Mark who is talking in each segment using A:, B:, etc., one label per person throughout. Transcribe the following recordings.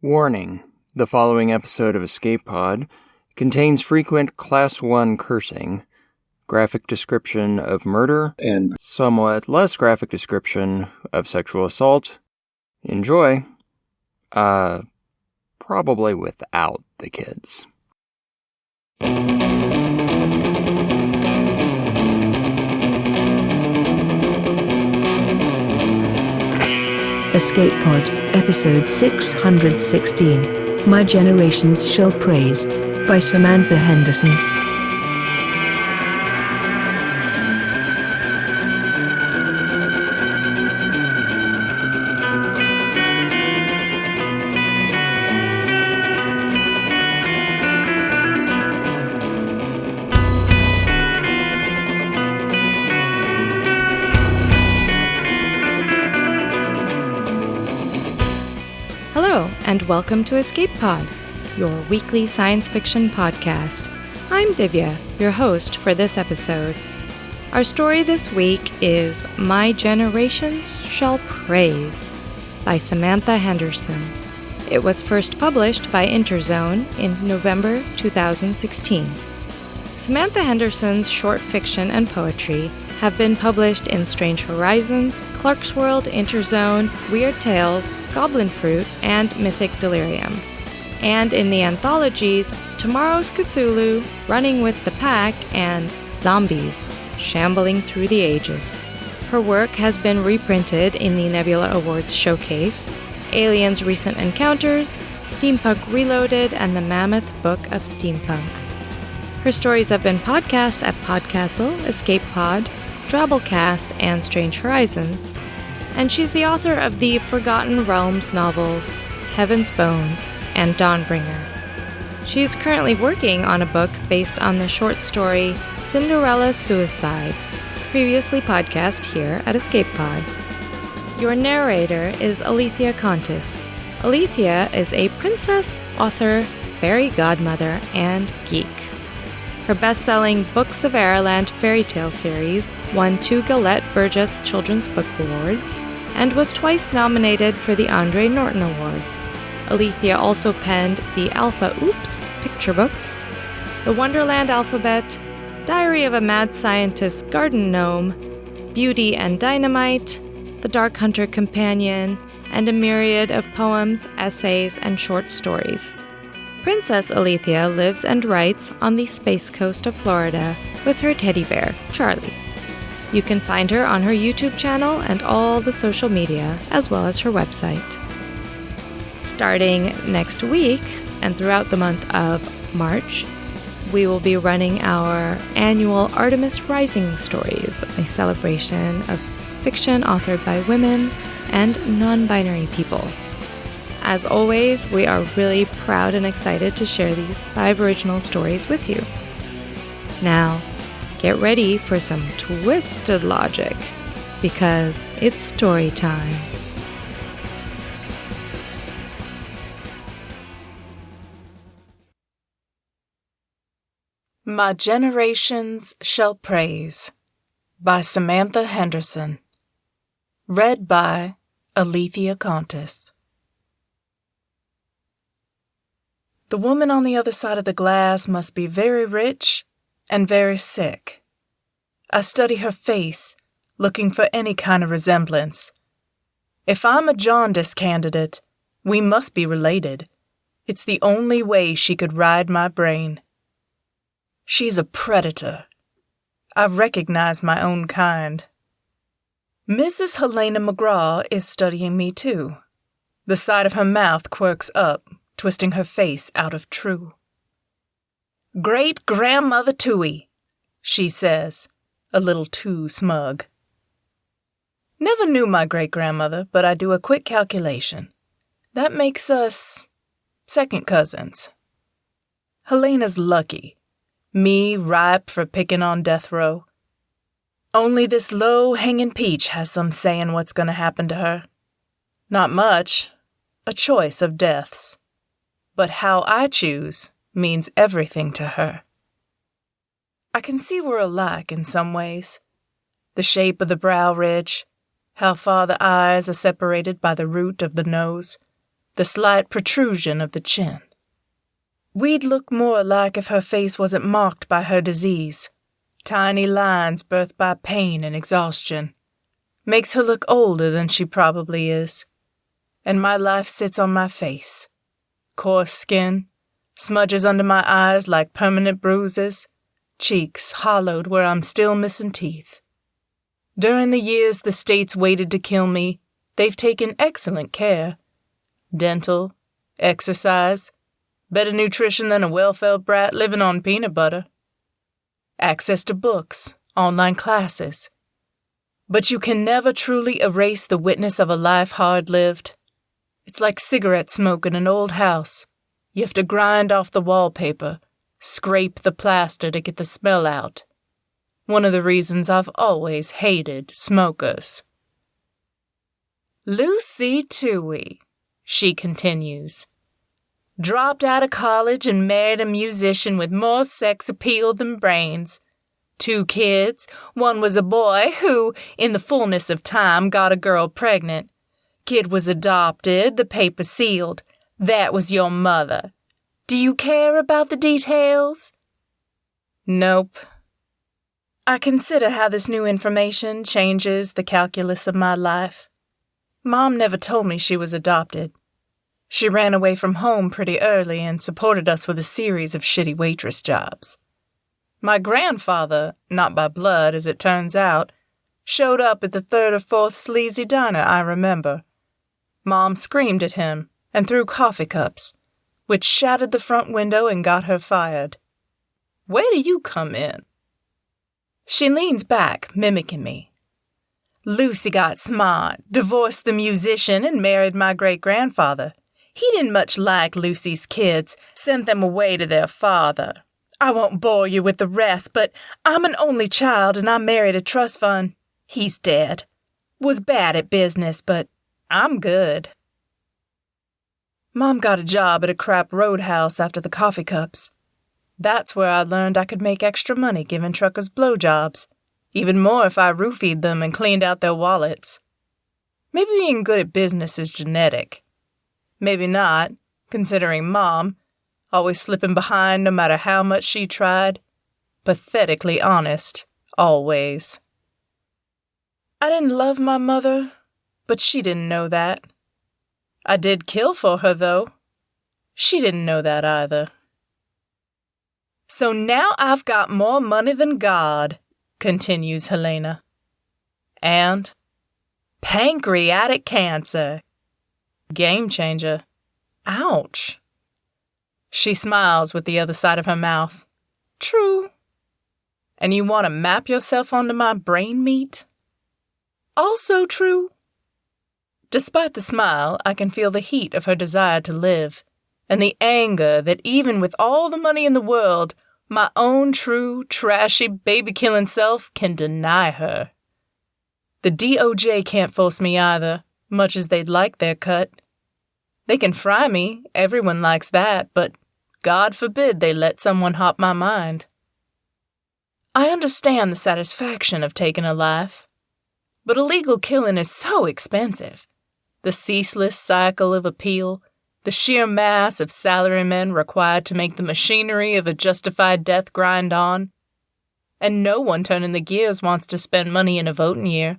A: Warning: the following episode of Escape Pod contains frequent Class 1 cursing, graphic description of murder, and somewhat less graphic description of sexual assault. Enjoy. Probably without the kids.
B: Escape Pod, Episode 616, My Generations Shall Praise, by Samantha Henderson.
C: Hello, and welcome to Escape Pod, your weekly science fiction podcast. I'm Divya, your host for this episode. Our story this week is My Generations Shall Praise by Samantha Henderson. It was first published by Interzone in November 2016. Samantha Henderson's short fiction and poetry have been published in Strange Horizons, Clarkesworld, Interzone, Weird Tales, Goblin Fruit, and Mythic Delirium, and in the anthologies Tomorrow's Cthulhu, Running with the Pack, and Zombies, Shambling Through the Ages. Her work has been reprinted in the Nebula Awards Showcase, Aliens Recent Encounters, Steampunk Reloaded, and the Mammoth Book of Steampunk. Her stories have been podcast at Podcastle, Escape Pod, Drabblecast, and Strange Horizons, and she's the author of the Forgotten Realms novels Heaven's Bones and Dawnbringer. She is currently working on a book based on the short story Cinderella's Suicide, previously podcast here at Escape Pod. Your narrator is Alethea Contis. Alethea is a princess, author, fairy godmother, and geek. Her best-selling Books of Airland fairy tale series won 2 Galette Burgess Children's Book Awards and was twice nominated for the Andre Norton Award. Alethea also penned the Alpha Oops picture books, The Wonderland Alphabet, Diary of a Mad Scientist Garden Gnome, Beauty and Dynamite, The Dark Hunter Companion, and a myriad of poems, essays, and short stories. Princess Alethea lives and writes on the Space Coast of Florida with her teddy bear, Charlie. You can find her on her YouTube channel and all the social media, as well as her website. Starting next week, and throughout the month of March, we will be running our annual Artemis Rising Stories, a celebration of fiction authored by women and non-binary people. As always, we are really proud and excited to share these 5 original stories with you. Now, get ready for some twisted logic, because it's story time.
D: My Generations Shall Praise by Samantha Henderson. Read by Alethea Contis. The woman on the other side of the glass must be very rich and very sick. I study her face, looking for any kind of resemblance. If I'm a jaundice candidate, we must be related. It's the only way she could ride my brain. She's a predator. I recognize my own kind. Mrs. Helena McGraw is studying me too. The side of her mouth quirks up, twisting her face out of true. Great-grandmother Tooey, she says, a little too smug. Never knew my great-grandmother, but I do a quick calculation. That makes us second cousins. Helena's lucky. Me ripe for picking on death row. Only this low-hanging peach has some saying what's going to happen to her. Not much. A choice of deaths. But how I choose means everything to her. I can see we're alike in some ways. The shape of the brow ridge, how far the eyes are separated by the root of the nose, the slight protrusion of the chin. We'd look more alike if her face wasn't marked by her disease. Tiny lines birthed by pain and exhaustion. Makes her look older than she probably is. And my life sits on my face. Coarse skin, smudges under my eyes like permanent bruises, cheeks hollowed where I'm still missing teeth. During the years the states waited to kill me, they've taken excellent care. Dental, exercise, better nutrition than a well-fed brat living on peanut butter. Access to books, online classes. But you can never truly erase the witness of a life hard-lived. It's like cigarette smoke in an old house. You have to grind off the wallpaper, scrape the plaster to get the smell out. One of the reasons I've always hated smokers. Lucy Toohey, she continues, dropped out of college and married a musician with more sex appeal than brains. 2 kids. One was a boy who, in the fullness of time, got a girl pregnant. Kid was adopted, the paper sealed. That was your mother. Do you care about the details? Nope. I consider how this new information changes the calculus of my life. Mom never told me she was adopted. She ran away from home pretty early and supported us with a series of shitty waitress jobs. My grandfather, not by blood as it turns out, showed up at the 3rd or 4th sleazy diner I remember. Mom screamed at him and threw coffee cups, which shattered the front window and got her fired. Where do you come in? She leans back, mimicking me. Lucy got smart, divorced the musician, and married my great-grandfather. He didn't much like Lucy's kids, sent them away to their father. I won't bore you with the rest, but I'm an only child and I married a trust fund. He's dead. Was bad at business, but I'm good. Mom got a job at a crap roadhouse after the coffee cups. That's where I learned I could make extra money giving truckers blowjobs, even more if I roofied them and cleaned out their wallets. Maybe being good at business is genetic. Maybe not, considering Mom, always slipping behind no matter how much she tried. Pathetically honest, always. I didn't love my mother, but she didn't know that. I did kill for her, though. She didn't know that either. So now I've got more money than God, continues Helena. And pancreatic cancer. Game changer. Ouch. She smiles with the other side of her mouth. True. And you want to map yourself onto my brain meat? Also true. Despite the smile, I can feel the heat of her desire to live, and the anger that even with all the money in the world, my own true, trashy, baby-killing self can deny her. The DOJ can't force me either, much as they'd like their cut. They can fry me, everyone likes that, but God forbid they let someone hop my mind. I understand the satisfaction of taking a life, but illegal killing is so expensive. The ceaseless cycle of appeal, the sheer mass of salarymen required to make the machinery of a justified death grind on, and no one turning the gears wants to spend money in a voting year.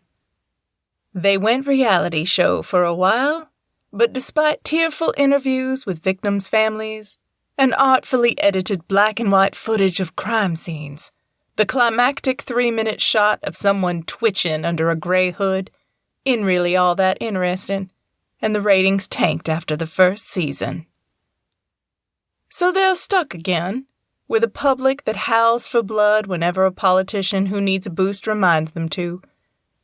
D: They went reality show for a while, but despite tearful interviews with victims' families and artfully edited black and white footage of crime scenes, the climactic 3-minute shot of someone twitching under a gray hood isn't really all that interesting, and the ratings tanked after the first season. So they're stuck again, with a public that howls for blood whenever a politician who needs a boost reminds them to,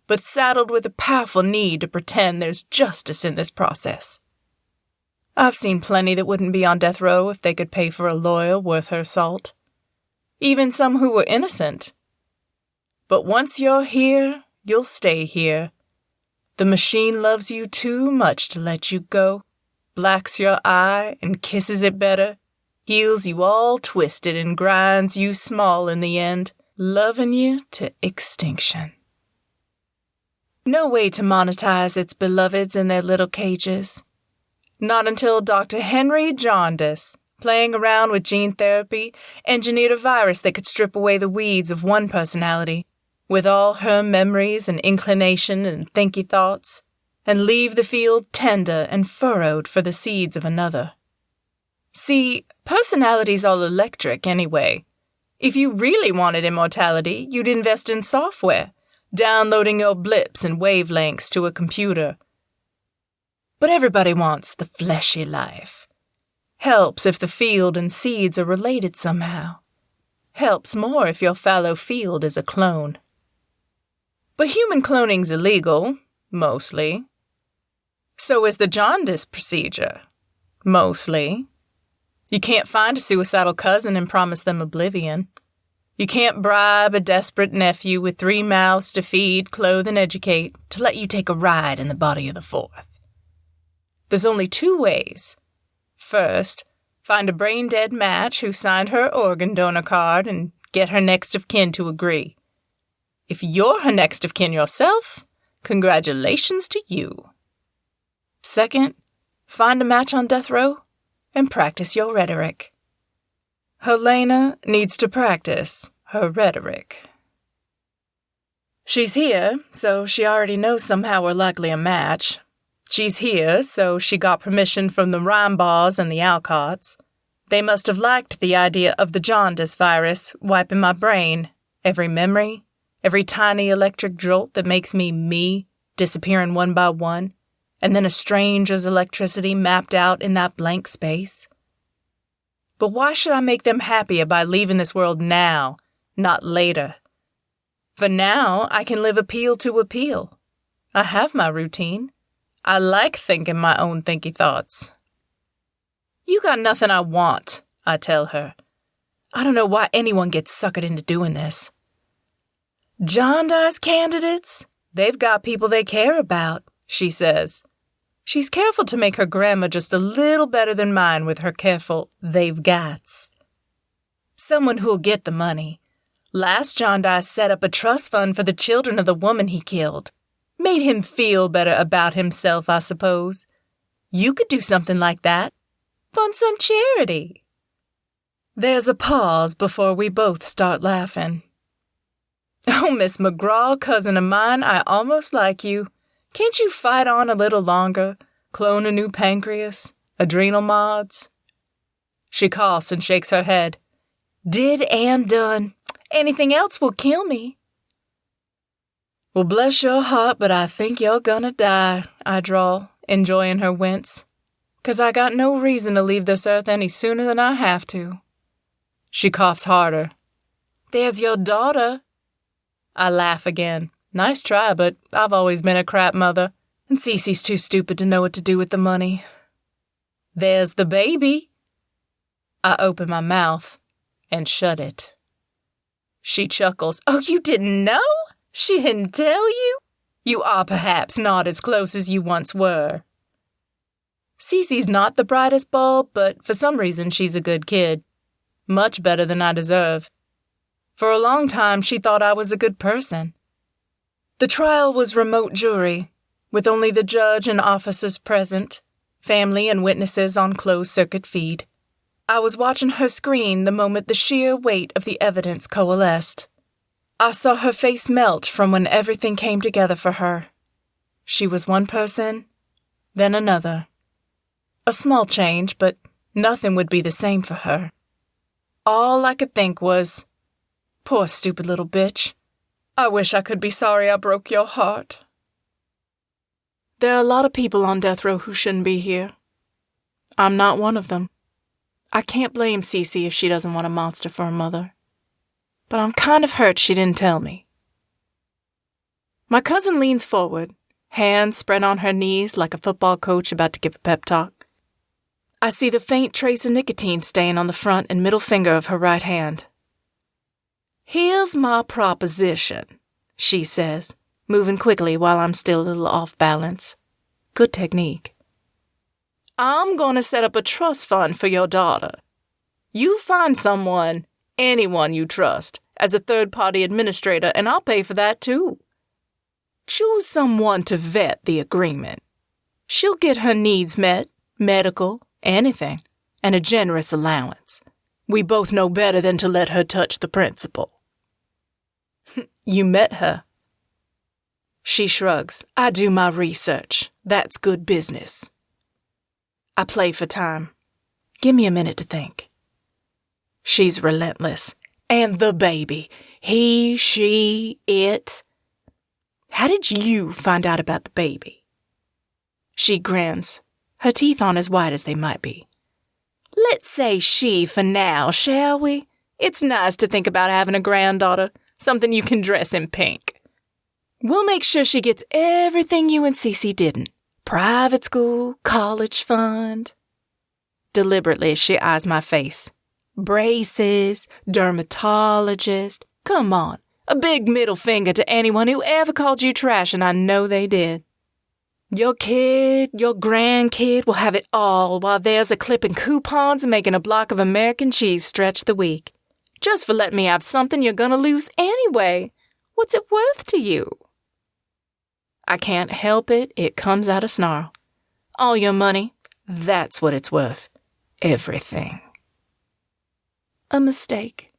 D: but saddled with a powerful need to pretend there's justice in this process. I've seen plenty that wouldn't be on death row if they could pay for a lawyer worth her salt. Even some who were innocent. But once you're here, you'll stay here. The machine loves you too much to let you go, blacks your eye and kisses it better, heals you all twisted and grinds you small in the end, loving you to extinction. No way to monetize its beloveds in their little cages. Not until Dr. Henry Jaundice, playing around with gene therapy, engineered a virus that could strip away the weeds of one personality, with all her memories and inclination and thinky thoughts, and leave the field tender and furrowed for the seeds of another. See, personality's all electric anyway. If you really wanted immortality, you'd invest in software, downloading your blips and wavelengths to a computer. But everybody wants the fleshy life. Helps if the field and seeds are related somehow. Helps more if your fallow field is a clone. But human cloning's illegal, mostly. So is the jaundice procedure, mostly. You can't find a suicidal cousin and promise them oblivion. You can't bribe a desperate nephew with 3 mouths to feed, clothe, and educate to let you take a ride in the body of the 4th. There's only 2 ways. First, find a brain-dead match who signed her organ donor card and get her next of kin to agree. If you're her next of kin yourself, congratulations to you. Second, find a match on death row and practice your rhetoric. Helena needs to practice her rhetoric. She's here, so she already knows somehow we're likely a match. She's here, so she got permission from the Rimbaughs and the Alcotts. They must have liked the idea of the jaundice virus wiping my brain, every memory, every tiny electric jolt that makes me, disappearing one by one, and then a stranger's electricity mapped out in that blank space. But why should I make them happier by leaving this world now, not later? For now, I can live appeal to appeal. I have my routine. I like thinking my own thinky thoughts. You got nothing I want, I tell her. I don't know why anyone gets suckered into doing this. Jaundice candidates? They've got people they care about, she says. She's careful to make her grammar just a little better than mine with her careful they've gots. Someone who'll get the money. Last Jaundice set up a trust fund for the children of the woman he killed. Made him feel better about himself, I suppose. You could do something like that. Fund some charity. There's a pause before we both start laughing. Oh, Miss McGraw, cousin of mine, I almost like you. Can't you fight on a little longer? Clone a new pancreas? Adrenal mods? She coughs and shakes her head. Did and done. Anything else will kill me. Well, bless your heart, but I think you're gonna die, I drawl, enjoying her wince. 'Cause I got no reason to leave this earth any sooner than I have to. She coughs harder. There's your daughter. I laugh again. Nice try, but I've always been a crap mother, and Cece's too stupid to know what to do with the money. There's the baby. I open my mouth and shut it. She chuckles. Oh, you didn't know? She didn't tell you? You are perhaps not as close as you once were. Cece's not the brightest bulb, but for some reason she's a good kid. Much better than I deserve. For a long time she thought I was a good person. The trial was remote jury, with only the judge and officers present, family and witnesses on closed-circuit feed. I was watching her screen the moment the sheer weight of the evidence coalesced. I saw her face melt from when everything came together for her. She was one person, then another. A small change, but nothing would be the same for her. All I could think was, poor stupid little bitch. I wish I could be sorry I broke your heart. There are a lot of people on death row who shouldn't be here. I'm not one of them. I can't blame Cece if she doesn't want a monster for a mother. But I'm kind of hurt she didn't tell me. My cousin leans forward, hands spread on her knees like a football coach about to give a pep talk. I see the faint trace of nicotine stain on the front and middle finger of her right hand. Here's my proposition, she says, moving quickly while I'm still a little off balance. Good technique. I'm going to set up a trust fund for your daughter. You find someone, anyone you trust, as a third-party administrator, and I'll pay for that too. Choose someone to vet the agreement. She'll get her needs met, medical, anything, and a generous allowance. We both know better than to let her touch the principal." "You met her?" She shrugs. "I do my research. That's good business. I play for time. Give me a minute to think." She's relentless. "And the baby. He, she, it. How did you find out about the baby?" She grins. Her teeth aren't as white as they might be. "Let's say she for now, shall we? It's nice to think about having a granddaughter, something you can dress in pink. We'll make sure she gets everything you and Cece didn't. Private school, college fund." Deliberately, she eyes my face. "Braces, dermatologist. Come on, a big middle finger to anyone who ever called you trash, and I know they did. Your kid, your grandkid will have it all while there's a clipping coupons and making a block of American cheese stretch the week. Just for letting me have something you're gonna lose anyway. What's it worth to you?" I can't help it. It comes out a snarl. "All your money, that's what it's worth. Everything." A mistake.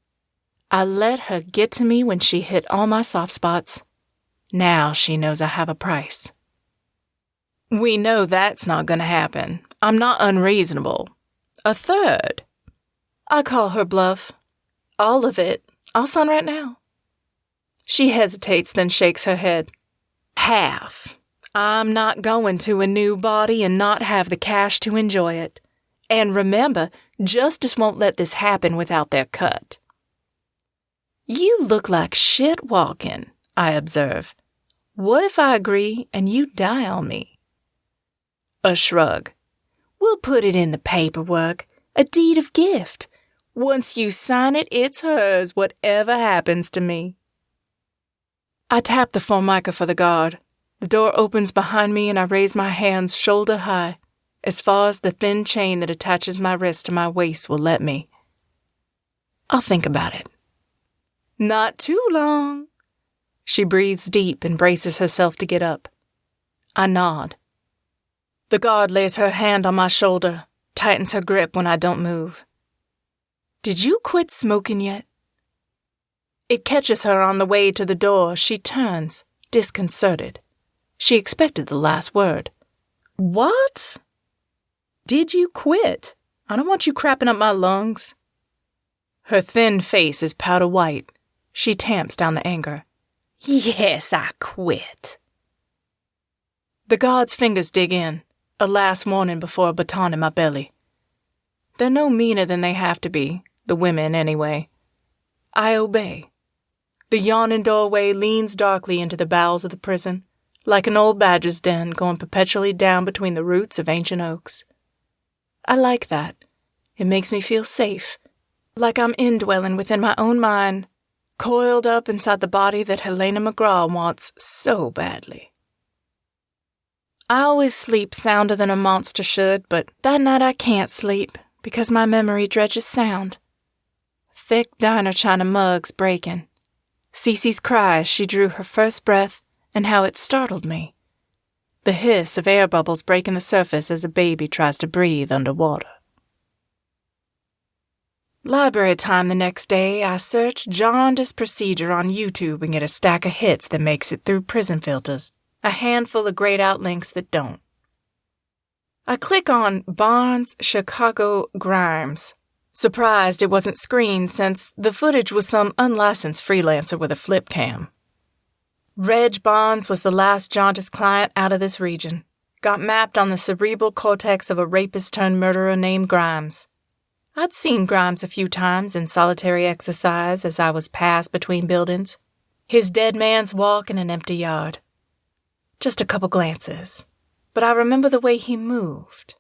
D: I let her get to me when she hit all my soft spots. Now she knows I have a price. We know that's not going to happen. I'm not unreasonable. A third. I call her bluff. All of it. I'll sign right now. She hesitates, then shakes her head. Half. I'm not going to a new body and not have the cash to enjoy it. And remember, justice won't let this happen without their cut. You look like shit walking, I observe. What if I agree and you die on me? A shrug. We'll put it in the paperwork. A deed of gift. Once you sign it, it's hers, whatever happens to me. I tap the formica for the guard. The door opens behind me and I raise my hands shoulder high, as far as the thin chain that attaches my wrist to my waist will let me. I'll think about it. Not too long. She breathes deep and braces herself to get up. I nod. The guard lays her hand on my shoulder, tightens her grip when I don't move. Did you quit smoking yet? It catches her on the way to the door. She turns, disconcerted. She expected the last word. What? Did you quit? I don't want you crapping up my lungs. Her thin face is powder white. She tamps down the anger. Yes, I quit. The guard's fingers dig in, a last warning before a baton in my belly. They're no meaner than they have to be, the women anyway. I obey. The yawning doorway leans darkly into the bowels of the prison, like an old badger's den going perpetually down between the roots of ancient oaks. I like that. It makes me feel safe, like I'm indwelling within my own mind, coiled up inside the body that Helena McGraw wants so badly. I always sleep sounder than a monster should, but that night I can't sleep because my memory dredges sound. Thick diner china mugs breaking. Cece's cry as she drew her first breath and how it startled me. The hiss of air bubbles breaking the surface as a baby tries to breathe underwater. Library time the next day, I search jaundice procedure on YouTube and get a stack of hits that makes it through prison filters, a handful of grayed out links that don't. I click on Barnes Chicago Grimes, surprised it wasn't screened since the footage was some unlicensed freelancer with a flip cam. Reg Barnes was the last jaundice client out of this region, got mapped on the cerebral cortex of a rapist-turned-murderer named Grimes. I'd seen Grimes a few times in solitary exercise as I was passed between buildings, his dead man's walk in an empty yard. Just a couple glances, but I remember the way he moved.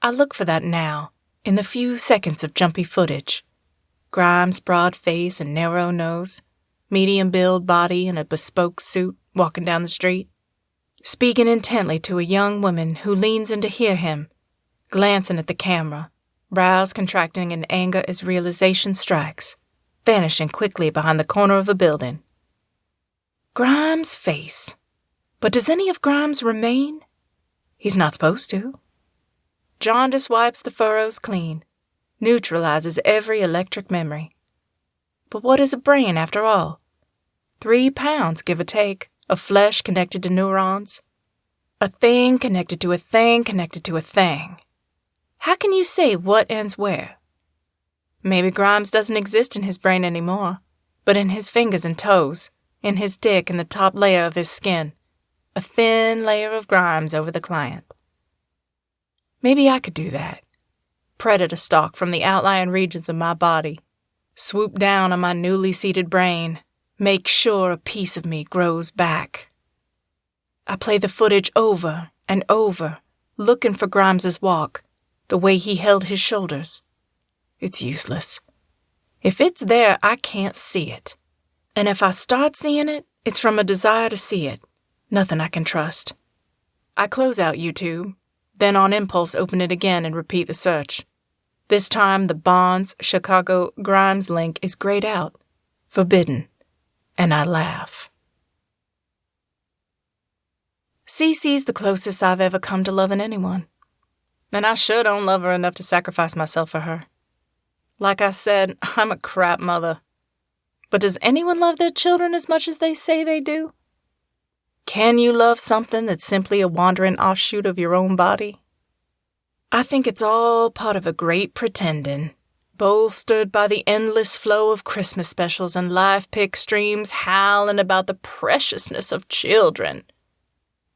D: I look for that now, in the few seconds of jumpy footage. Grimes' broad face and narrow nose, medium-build body in a bespoke suit walking down the street, speaking intently to a young woman who leans in to hear him, glancing at the camera, brows contracting in anger as realization strikes, vanishing quickly behind the corner of a building. Grimes' face. But does any of Grimes remain? He's not supposed to. Jaundice wipes the furrows clean, neutralizes every electric memory. But what is a brain, after all? 3 pounds, give or take, of flesh connected to neurons. A thing connected to a thing connected to a thing. How can you say what ends where? Maybe Grimes doesn't exist in his brain anymore, but in his fingers and toes, in his dick and the top layer of his skin. A thin layer of Grimes over the client. Maybe I could do that. Predator stalk from the outlying regions of my body. Swoop down on my newly seated brain. Make sure a piece of me grows back. I play the footage over and over, looking for Grimes's walk, the way he held his shoulders. It's useless. If it's there, I can't see it. And if I start seeing it, it's from a desire to see it. Nothing I can trust. I close out YouTube, then on impulse open it again and repeat the search. This time the Bonds Chicago Grimes link is grayed out, forbidden, and I laugh. Cece's the closest I've ever come to loving anyone. And I sure don't love her enough to sacrifice myself for her. Like I said, I'm a crap mother. But does anyone love their children as much as they say they do? Can you love something that's simply a wandering offshoot of your own body? I think it's all part of a great pretending, bolstered by the endless flow of Christmas specials and live pick streams howling about the preciousness of children.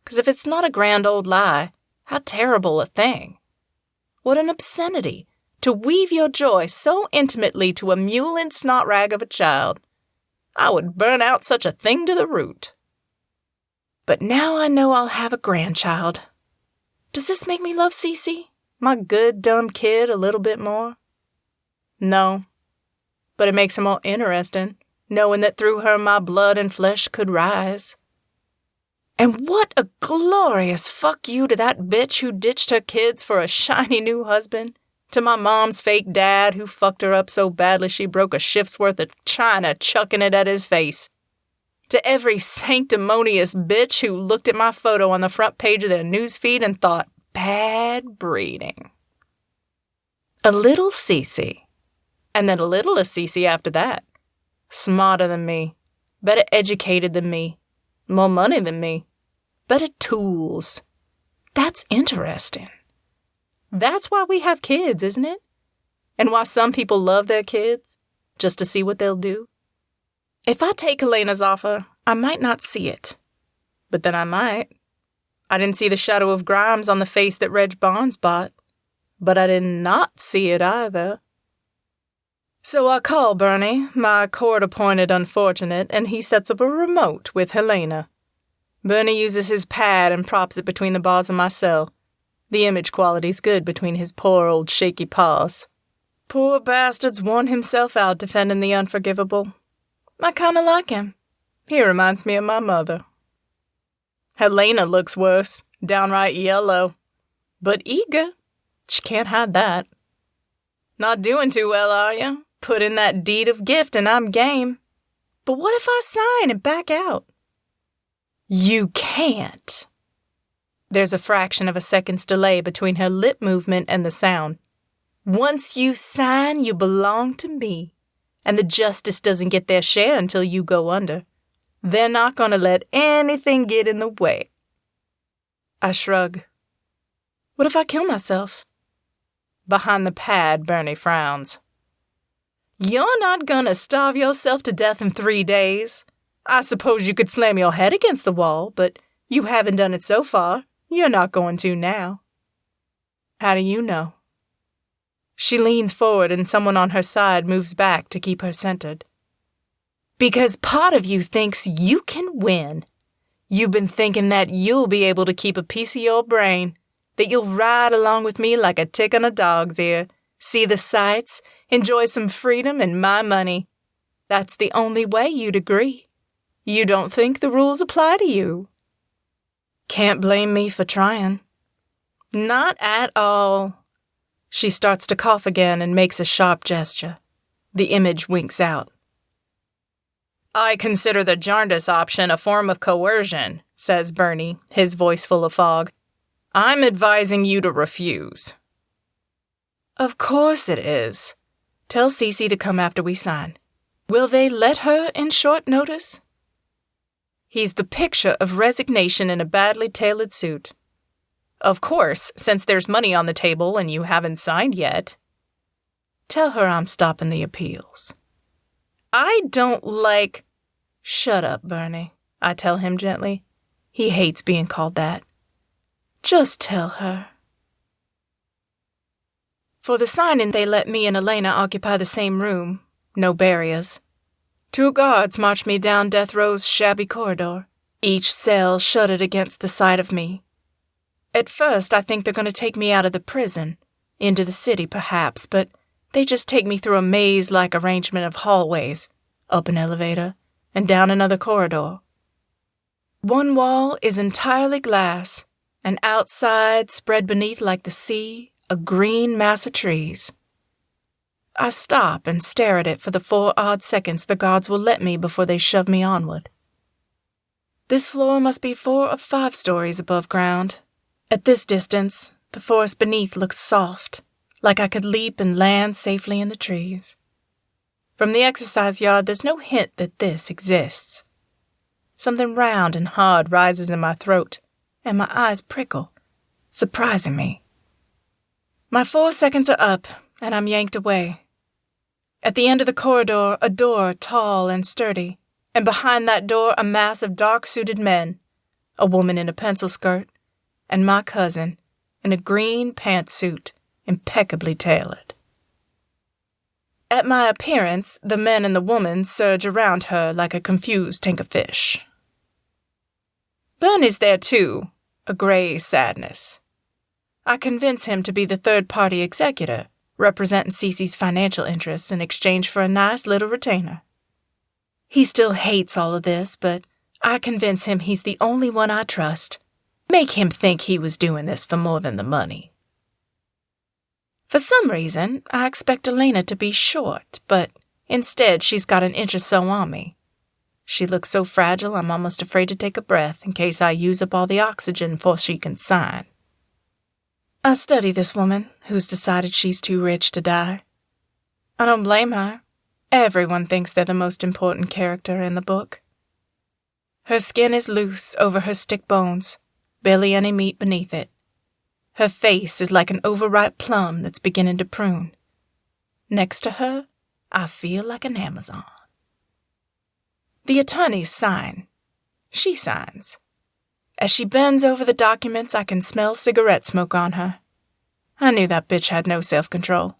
D: 'Cause if it's not a grand old lie, how terrible a thing. What an obscenity to weave your joy so intimately to a mule and snot rag of a child. I would burn out such a thing to the root. But now I know I'll have a grandchild. Does this make me love Cece, my good, dumb kid, a little bit more? No. But it makes her more interesting, knowing that through her my blood and flesh could rise. And what a glorious fuck you to that bitch who ditched her kids for a shiny new husband. To my mom's fake dad who fucked her up so badly she broke a shift's worth of china chucking it at his face. To every sanctimonious bitch who looked at my photo on the front page of their newsfeed and thought, bad breeding. A little Cece. And then a little of Cece after that. Smarter than me. Better educated than me. More money than me. Better tools. That's interesting. That's why we have kids, isn't it? And why some people love their kids, just to see what they'll do. If I take Helena's offer, I might not see it. But then I might. I didn't see the shadow of Grimes on the face that Reg Barnes bought. But I did not see it either. So I call Bernie, my court-appointed unfortunate, and he sets up a remote with Helena. Bernie uses his pad and props it between the bars of my cell. The image quality's good between his poor old shaky paws. Poor bastard's worn himself out defending the unforgivable. I kinda like him. He reminds me of my mother. Helena looks worse, downright yellow. But eager. She can't hide that. Not doing too well, are you? Put in that deed of gift and I'm game. But what if I sign and back out? You can't. There's a fraction of a second's delay between her lip movement and the sound. Once you sign, you belong to me. And the justice doesn't get their share until you go under. They're not going to let anything get in the way. I shrug. What if I kill myself? Behind the pad, Bernie frowns. You're not going to starve yourself to death in 3 days. I suppose you could slam your head against the wall, but you haven't done it so far. You're not going to now. How do you know? She leans forward and someone on her side moves back to keep her centered. Because part of you thinks you can win. You've been thinking that you'll be able to keep a piece of your brain, that you'll ride along with me like a tick on a dog's ear, see the sights, enjoy some freedom and my money. That's the only way you'd agree. You don't think the rules apply to you. Can't blame me for trying. Not at all. She starts to cough again and makes a sharp gesture. The image winks out. I consider the jaundice option a form of coercion, says Bernie, his voice full of fog. I'm advising you to refuse. Of course it is. Tell Cece to come after we sign. Will they let her in short notice? He's the picture of resignation in a badly tailored suit. Of course, since there's money on the table and you haven't signed yet. Tell her I'm stopping the appeals. I don't like... Shut up, Bernie, I tell him gently. He hates being called that. Just tell her. For the signing, they let me and Elena occupy the same room. No barriers. 2 guards march me down death row's shabby corridor, each cell shuttered against the side of me. At first, I think they're going to take me out of the prison, into the city perhaps, but they just take me through a maze-like arrangement of hallways, up an elevator, and down another corridor. One wall is entirely glass, and outside, spread beneath like the sea, a green mass of trees. I stop and stare at it for the 4 odd seconds the guards will let me before they shove me onward. This floor must be 4 or 5 stories above ground. At this distance, the forest beneath looks soft, like I could leap and land safely in the trees. From the exercise yard, there's no hint that this exists. Something round and hard rises in my throat, and my eyes prickle, surprising me. My 4 seconds are up, and I'm yanked away. At the end of the corridor, a door tall and sturdy, and behind that door a mass of dark-suited men, a woman in a pencil skirt, and my cousin in a green pantsuit, impeccably tailored. At my appearance, the men and the woman surge around her like a confused tank of fish. Bernie's there too, a grey sadness. I convince him to be the third-party executor, representing Cece's financial interests in exchange for a nice little retainer. He still hates all of this, but I convince him he's the only one I trust. Make him think he was doing this for more than the money. For some reason, I expect Elena to be short, but instead she's got an inch or so on me. She looks so fragile I'm almost afraid to take a breath in case I use up all the oxygen before she can sign. I study this woman who's decided she's too rich to die. I don't blame her. Everyone thinks they're the most important character in the book. Her skin is loose over her stick bones, barely any meat beneath it. Her face is like an overripe plum that's beginning to prune. Next to her, I feel like an Amazon. The attorneys sign. She signs. As she bends over the documents, I can smell cigarette smoke on her. I knew that bitch had no self-control.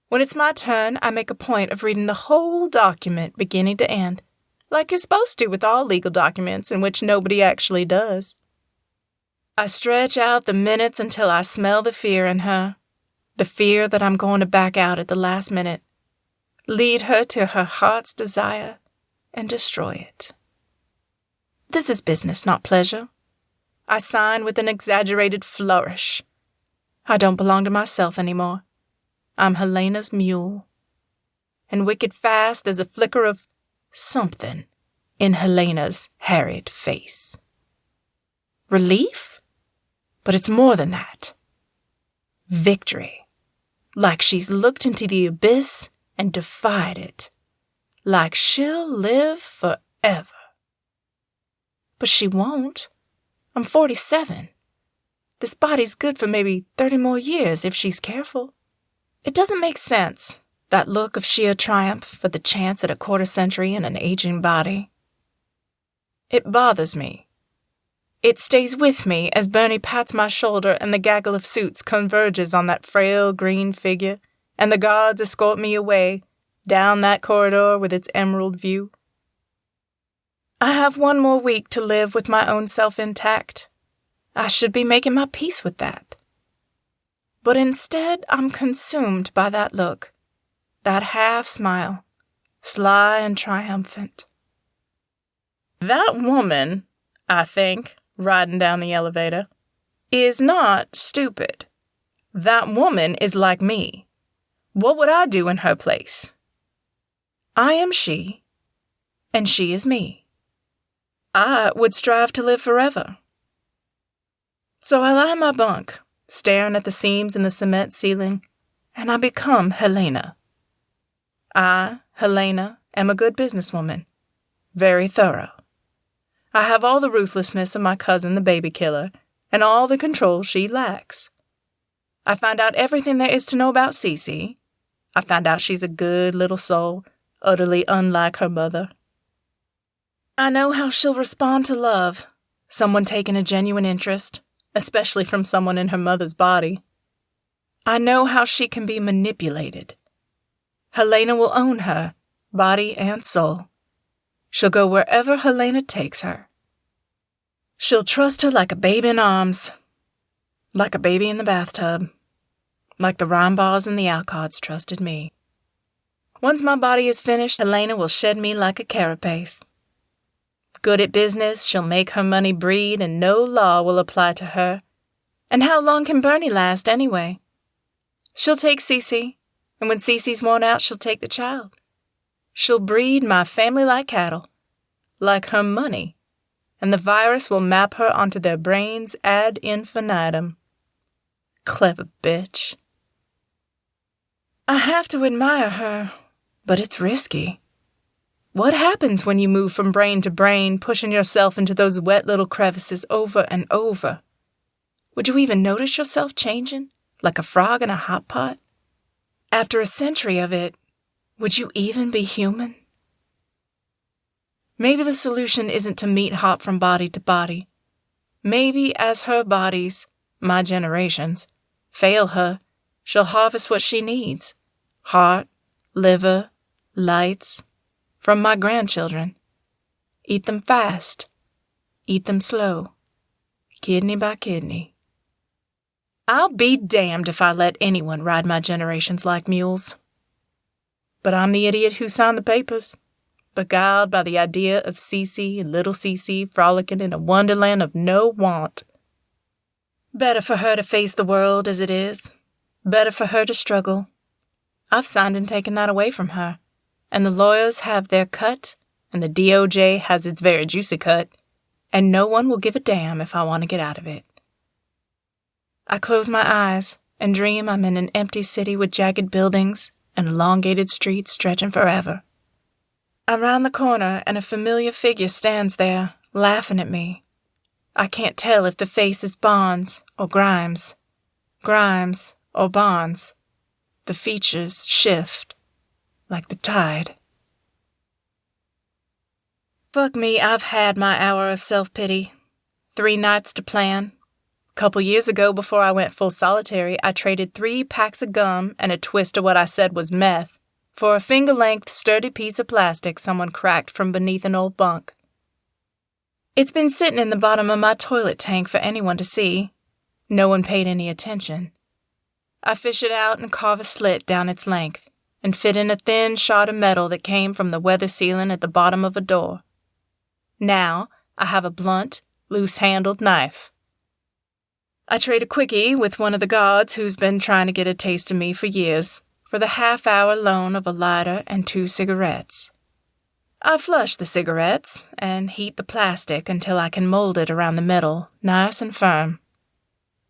D: When it's my turn, I make a point of reading the whole document beginning to end, like you're supposed to with all legal documents in which nobody actually does. I stretch out the minutes until I smell the fear in her, the fear that I'm going to back out at the last minute, lead her to her heart's desire, and destroy it. This is business, not pleasure. I sign with an exaggerated flourish. I don't belong to myself anymore. I'm Helena's mule. And wicked fast there's a flicker of something in Helena's harried face. Relief? But it's more than that. Victory. Like she's looked into the abyss and defied it. Like she'll live forever. But she won't. I'm 47. This body's good for maybe 30 more years if she's careful. It doesn't make sense, that look of sheer triumph for the chance at a quarter century in an aging body. It bothers me. It stays with me as Bernie pats my shoulder and the gaggle of suits converges on that frail green figure, and the guards escort me away, down that corridor with its emerald view. I have 1 more week to live with my own self intact. I should be making my peace with that. But instead, I'm consumed by that look, that half-smile, sly and triumphant. That woman, I think, riding down the elevator, is not stupid. That woman is like me. What would I do in her place? I am she, and she is me. I would strive to live forever. So I lie in my bunk, staring at the seams in the cement ceiling, and I become Helena. I, Helena, am a good businesswoman. Very thorough. I have all the ruthlessness of my cousin the baby killer, and all the control she lacks. I find out everything there is to know about Cece. I find out she's a good little soul, utterly unlike her mother. I know how she'll respond to love, someone taking a genuine interest, especially from someone in her mother's body. I know how she can be manipulated. Helena will own her, body and soul. She'll go wherever Helena takes her. She'll trust her like a babe in arms, like a baby in the bathtub, like the Rimbaud's and the Alcots trusted me. Once my body is finished, Helena will shed me like a carapace. Good at business, she'll make her money breed, and no law will apply to her. And how long can Bernie last, anyway? She'll take Cece, and when Cece's worn out, she'll take the child. She'll breed my family like cattle, like her money, and the virus will map her onto their brains ad infinitum. Clever bitch. I have to admire her, but it's risky. What happens when you move from brain to brain, pushing yourself into those wet little crevices over and over? Would you even notice yourself changing, like a frog in a hot pot? After a century of it, would you even be human? Maybe the solution isn't to meet hop from body to body. Maybe as her bodies, my generations, fail her, she'll harvest what she needs. Heart, liver, lights, from my grandchildren. Eat them fast. Eat them slow. Kidney by kidney. I'll be damned if I let anyone ride my generations like mules. But I'm the idiot who signed the papers, beguiled by the idea of Cece and little Cece frolicking in a wonderland of no want. Better for her to face the world as it is. Better for her to struggle. I've signed and taken that away from her, and the lawyers have their cut, and the DOJ has its very juicy cut, and no one will give a damn if I want to get out of it. I close my eyes and dream I'm in an empty city with jagged buildings and elongated streets stretching forever. I round the corner and a familiar figure stands there, laughing at me. I can't tell if the face is Bonds or Grimes. Grimes or Bonds. The features shift, like the tide. Fuck me, I've had my hour of self-pity. 3 nights to plan. Couple years ago, before I went full solitary, I traded 3 packs of gum and a twist of what I said was meth for a finger-length sturdy piece of plastic someone cracked from beneath an old bunk. It's been sitting in the bottom of my toilet tank for anyone to see. No one paid any attention. I fish it out and carve a slit down its length and fit in a thin shard of metal that came from the weather sealing at the bottom of a door. Now I have a blunt, loose-handled knife. I trade a quickie with one of the guards who's been trying to get a taste of me for years for the half-hour loan of a lighter and 2 cigarettes. I flush the cigarettes and heat the plastic until I can mold it around the middle, nice and firm.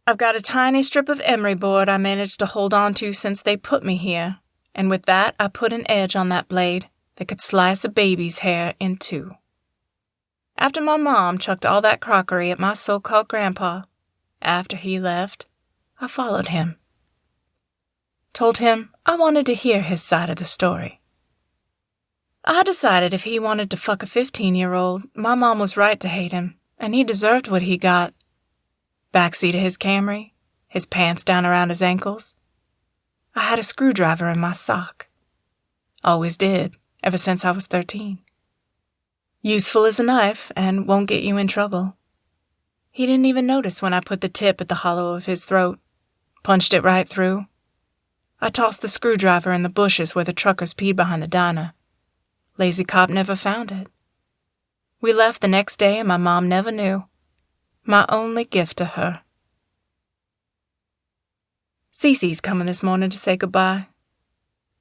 D: I've got a tiny strip of emery board I managed to hold on to since they put me here, and with that I put an edge on that blade that could slice a baby's hair in 2. After my mom chucked all that crockery at my so-called grandpa, after he left, I followed him. Told him I wanted to hear his side of the story. I decided if he wanted to fuck a 15-year-old, my mom was right to hate him, and he deserved what he got. Backseat of his Camry, his pants down around his ankles. I had a screwdriver in my sock. Always did, ever since I was 13. Useful as a knife and won't get you in trouble. He didn't even notice when I put the tip at the hollow of his throat, punched it right through. I tossed the screwdriver in the bushes where the truckers peed behind the diner. Lazy cop never found it. We left the next day and my mom never knew. My only gift to her. Cece's coming this morning to say goodbye.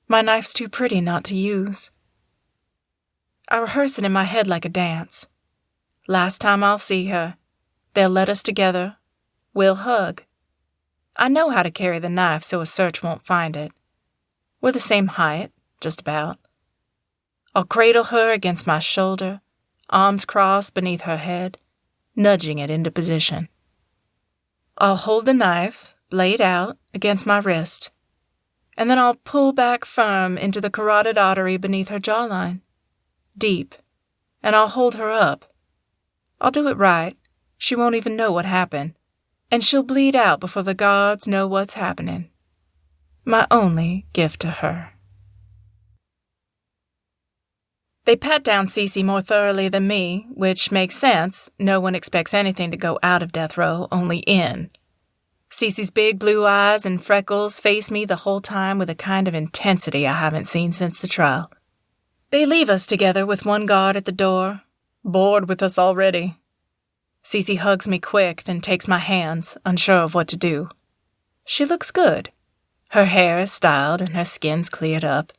D: My knife's too pretty not to use. I rehearse it in my head like a dance. Last time I'll see her, they'll let us together. We'll hug. I know how to carry the knife so a search won't find it. We're the same height, just about. I'll cradle her against my shoulder, arms crossed beneath her head, nudging it into position. I'll hold the knife, blade out, against my wrist, and then I'll pull back firm into the carotid artery beneath her jawline. Deep. And I'll hold her up. I'll do it right. She won't even know what happened. And she'll bleed out before the guards know what's happening. My only gift to her. They pat down Cece more thoroughly than me, which makes sense. No one expects anything to go out of death row, only in. Cece's big blue eyes and freckles face me the whole time with a kind of intensity I haven't seen since the trial. They leave us together with one guard at the door, bored with us already. Cece hugs me quick, then takes my hands, unsure of what to do. She looks good. Her hair is styled and her skin's cleared up.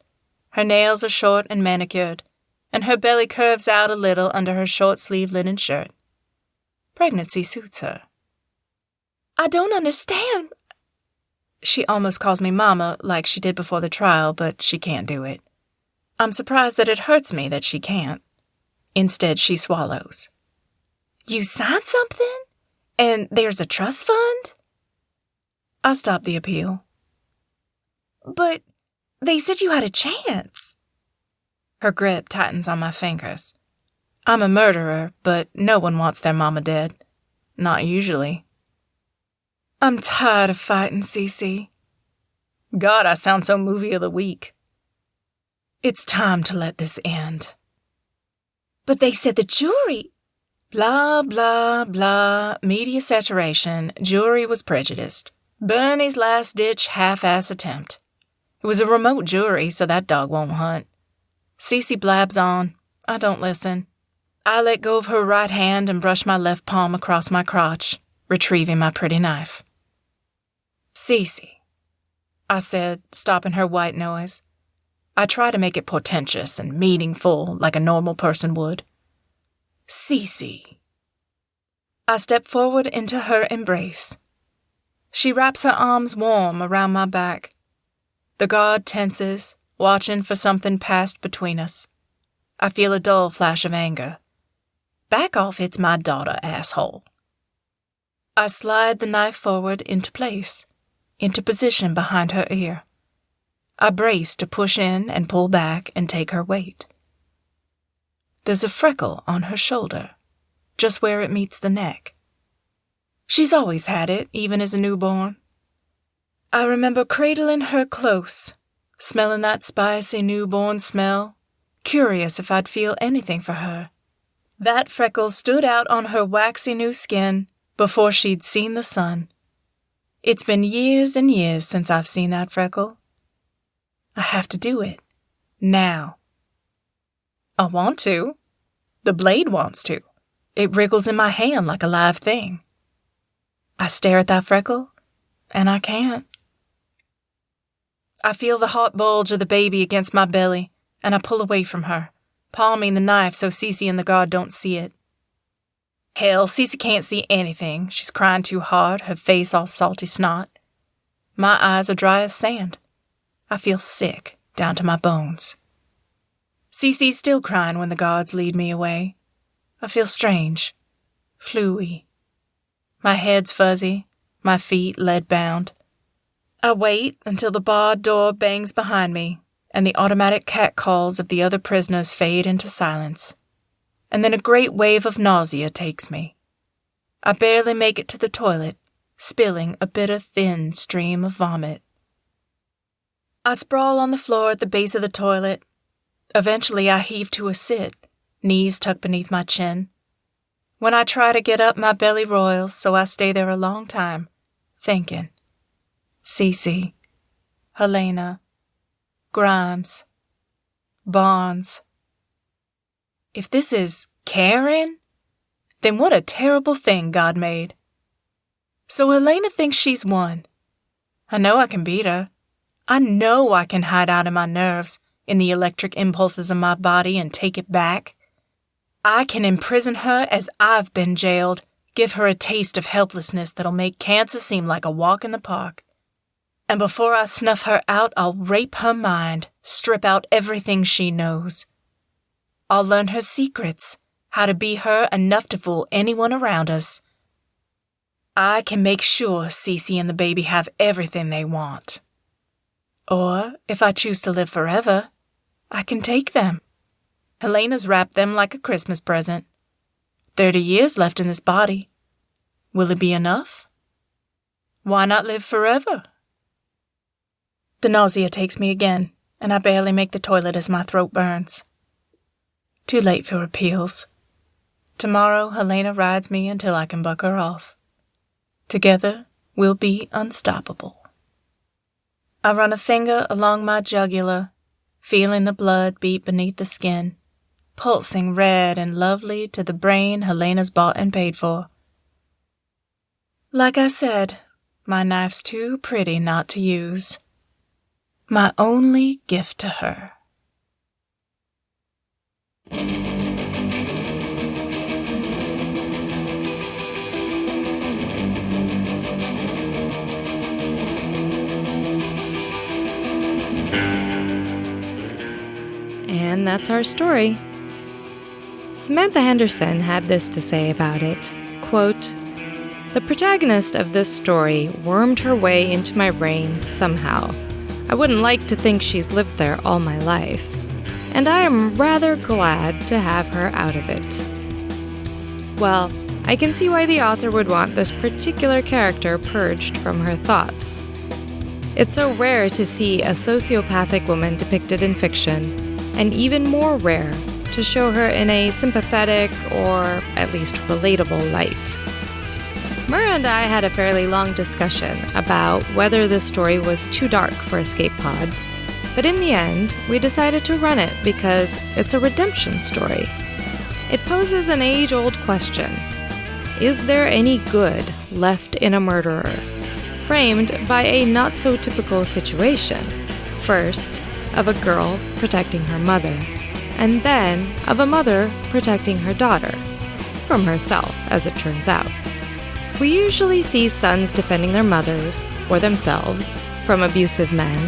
D: Her nails are short and manicured, and her belly curves out a little under her short-sleeved linen shirt. Pregnancy suits her. I don't understand. She almost calls me Mama like she did before the trial, but she can't do it. I'm surprised that it hurts me that she can't. Instead, she swallows. You signed something? And there's a trust fund? I stop the appeal. But they said you had a chance. Her grip tightens on my fingers. I'm a murderer, but no one wants their mama dead. Not usually. I'm tired of fighting, Cece. God, I sound so movie of the week. It's time to let this end. But they said the jury... Blah, blah, blah. Media saturation. Jury was prejudiced. Bernie's last-ditch half-ass attempt. It was a remote jury, so that dog won't hunt. Cece blabs on. I don't listen. I let go of her right hand and brush my left palm across my crotch, retrieving my pretty knife. Cece, I said, stopping her white noise. I try to make it portentous and meaningful like a normal person would. Cece. I step forward into her embrace. She wraps her arms warm around my back. The guard tenses, watching for something passed between us. I feel a dull flash of anger. Back off, it's my daughter, asshole. I slide the knife forward into place, into position behind her ear. I brace to push in and pull back and take her weight. There's a freckle on her shoulder, just where it meets the neck. She's always had it, even as a newborn. I remember cradling her close, smelling that spicy newborn smell, curious if I'd feel anything for her. That freckle stood out on her waxy new skin before she'd seen the sun. It's been years and years since I've seen that freckle. I have to do it. Now. I want to. The blade wants to. It wriggles in my hand like a live thing. I stare at that freckle, and I can't. I feel the hot bulge of the baby against my belly, and I pull away from her, palming the knife so Cece and the guard don't see it. Hell, Cece can't see anything. She's crying too hard, her face all salty snot. My eyes are dry as sand. I feel sick down to my bones. Cece's still crying when the guards lead me away. I feel strange, fluey. My head's fuzzy, my feet lead-bound. I wait until the barred door bangs behind me and the automatic catcalls of the other prisoners fade into silence. And then a great wave of nausea takes me. I barely make it to the toilet, spilling a bitter, thin stream of vomit. I sprawl on the floor at the base of the toilet. Eventually I heave to a sit, knees tucked beneath my chin. When I try to get up, my belly roils, so I stay there a long time, thinking. Cece, Helena, Grimes, Barnes. If this is Karen, then what a terrible thing God made. So Helena thinks she's won. I know I can beat her. I know I can hide out in my nerves, in the electric impulses of my body and take it back. I can imprison her as I've been jailed, Give her a taste of helplessness that'll make cancer seem like a walk in the park. And before I snuff her out, I'll rape her mind, strip out everything she knows. I'll learn her secrets, how to be her enough to fool anyone around us. I can make sure Cece and the baby have everything they want. Or, if I choose to live forever, I can take them. Helena's wrapped them like a Christmas present. 30 years left in this body. Will it be enough? Why not live forever? The nausea takes me again, and I barely make the toilet as my throat burns. Too late for appeals. Tomorrow, Helena rides me until I can buck her off. Together, we'll be unstoppable. I run a finger along my jugular, feeling the blood beat beneath the skin, pulsing red and lovely to the brain Helena's bought and paid for. Like I said, my knife's too pretty not to use. My only gift to her.
C: And that's our story. Samantha Henderson had this to say about it, quote, "The protagonist of this story wormed her way into my brain somehow. I wouldn't like to think she's lived there all my life, and I am rather glad to have her out of it." Well, I can see why the author would want this particular character purged from her thoughts. It's so rare to see a sociopathic woman depicted in fiction, and even more rare to show her in a sympathetic or at least relatable light. Mara and I had a fairly long discussion about whether this story was too dark for Escape Pod, but in the end, we decided to run it because it's a redemption story. It poses an age-old question: is there any good left in a murderer? Framed by a not-so-typical situation. First, of a girl protecting her mother, and then of a mother protecting her daughter. From herself, as it turns out. We usually see sons defending their mothers, or themselves, from abusive men.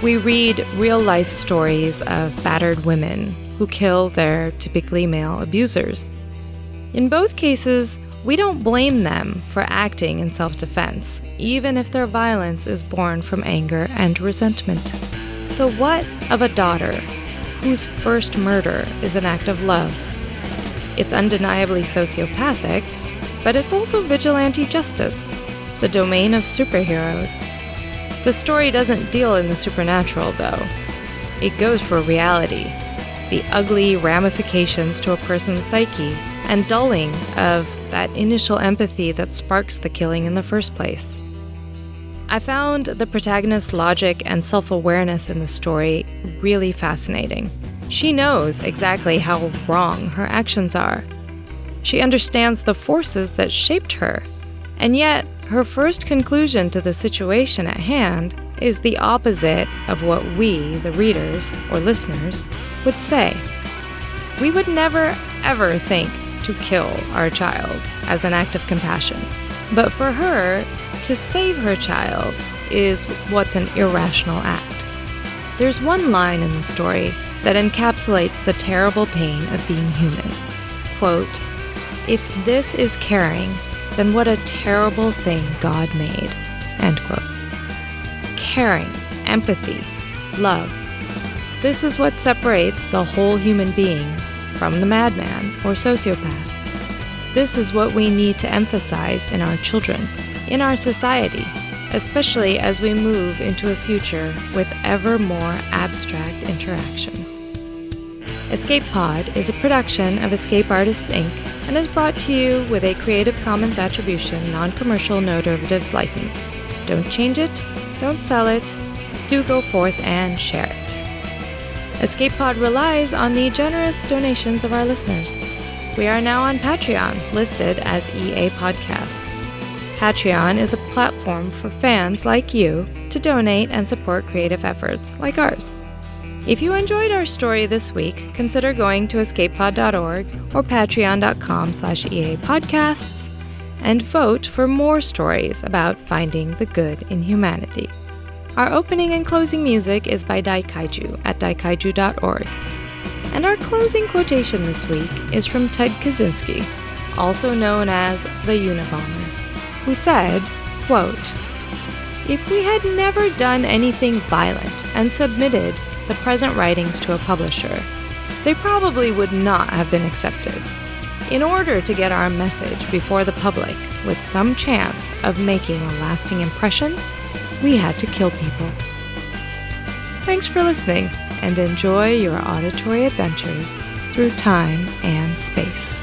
C: We read real-life stories of battered women who kill their typically male abusers. In both cases, we don't blame them for acting in self-defense, even if their violence is born from anger and resentment. So what of a daughter whose first murder is an act of love? It's undeniably sociopathic, but it's also vigilante justice, the domain of superheroes. The story doesn't deal in the supernatural, though. It goes for reality, the ugly ramifications to a person's psyche, and dulling of that initial empathy that sparks the killing in the first place. I found the protagonist's logic and self-awareness in the story really fascinating. She knows exactly how wrong her actions are. She understands the forces that shaped her, and yet her first conclusion to the situation at hand is the opposite of what we, the readers or listeners, would say. We would never, ever think to kill our child as an act of compassion. But for her, to save her child is what's an irrational act. There's one line in the story that encapsulates the terrible pain of being human. Quote, "If this is caring, then what a terrible thing God made." End quote. Caring, empathy, love. This is what separates the whole human being from the madman or sociopath. This is what we need to emphasize in our children, in our society, especially as we move into a future with ever more abstract interaction. Escape Pod is a production of Escape Artists Inc. and is brought to you with a Creative Commons Attribution Non-Commercial No Derivatives license. Don't change it, don't sell it, do go forth and share it. Escape Pod relies on the generous donations of our listeners. We are now on Patreon, listed as EA Podcasts. Patreon is a platform for fans like you to donate and support creative efforts like ours. If you enjoyed our story this week, consider going to escapepod.org or patreon.com/EAPodcasts and vote for more stories about finding the good in humanity. Our opening and closing music is by Daikaiju at daikaiju.org. And our closing quotation this week is from Ted Kaczynski, also known as the Unabomber, who said, quote, "If we had never done anything violent and submitted the present writings to a publisher, they probably would not have been accepted. In order to get our message before the public with some chance of making a lasting impression, we had to kill people." Thanks for listening, and enjoy your auditory adventures through time and space.